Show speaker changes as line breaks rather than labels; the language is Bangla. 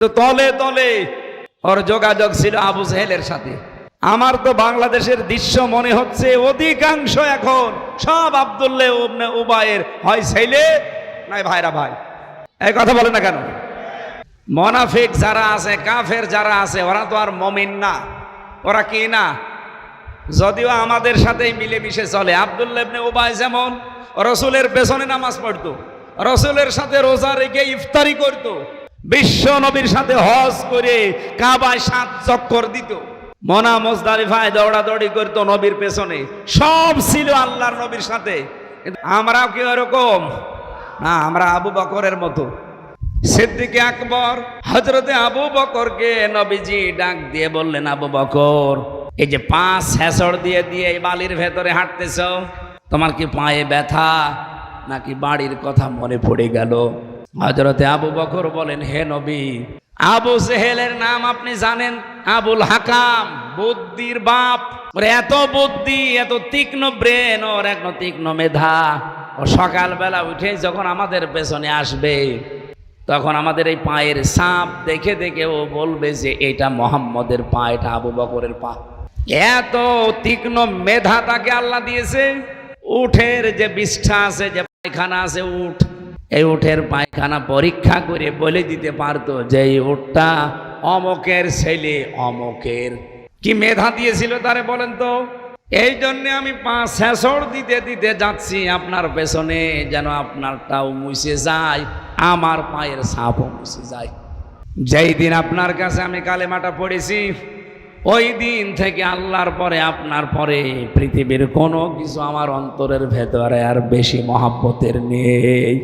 তো তলে তলে ওর যোগাযোগ ছিল আবু জেহেলের সাথে। আমার তো বাংলাদেশের দৃশ্য মনে হচ্ছে অধিকাংশ এখন সব আব্দুল্লাহ ইবনে উবাইয়ের হয় ছেলে নাই ভাইরা ভাই। এই কথা বলে না কেন? মুনাফিক যারা আছে, কাফের যারা আছে, ওরা তো আর মুমিন না। ওরা কি না? যদিও আমাদের সাথেই মিলেমিশে চলে। আব্দুল্লাহ ইবনে উবাই যেমন রসুলের পেছনে নামাজ পড়তো, রসুলের সাথে রোজা রেখে ইফতারি করত, বিশ্ব নবীর সাথে হজ করে কাবায় 7 চক্কর দিত, মনা মুজদালিফায় দৌড়াদৌড়ি করত নবীর পেছনে, সব ছিল আল্লাহর নবীর সাথে। কিন্তু আমরাও কি ওরকম না? আমরা আবু বকরের মতো। সিদ্দিক আকবর হযরতে আবু বকরকে নবীজি ডাক দিয়ে বললেন, আবু বকর, এই যে 5 হেসড় দিয়ে দিয়ে এই বালির ভেতরে হাঁটতেছ, তোমার কি পায়ে ব্যথা নাকি বাড়ির কথা মনে পড়ে গেল? হযরতে আবু বকর বলেন, হে নবী, আবু জেহেলের নাম আপনি জানেন? আবুল হাকাম, বুদ্ধির বাপ। ওর এত বুদ্ধি, এত তীক্ষ্ণ ব্রেন, ওর এত তীক্ষ্ণ মেধা। ও সকালবেলা উঠে যখন আমাদের পেছনে আসবে, তখন আমাদের এই পায়ের ছাপ দেখে দেখে ও বলবে যে এটা মোহাম্মদের পা, এটা আবু বকরের পা। এত তীক্ষ্ণ মেধা তাকে আল্লাহ দিয়েছে। উঠের যে বিষ্ঠা আছে, যে পায়খানা আছে, উঠ, এই উঠের পায়খানা পরীক্ষা করে বলে দিতে পারতো যে এই উঠটা অমকের ছেলে, অমকের। কি মেধা দিয়েছিল তারে বলেন তো? এই জন্য আমি 5 হেসড় দিতে দিতে যাচ্ছি আপনার পেছনে, যেন আপনারটাও মুছে যায়, আমার পায়ের ছাপও মুছে যায়। যেই দিন আপনার কাছে আমি কালেমাটা পড়েছি, ওই দিন থেকে আল্লাহর পরে, আপনার পরে পৃথিবীর কোনো কিছু আমার অন্তরের ভেতরে আর বেশি মহাব্বতের নেই।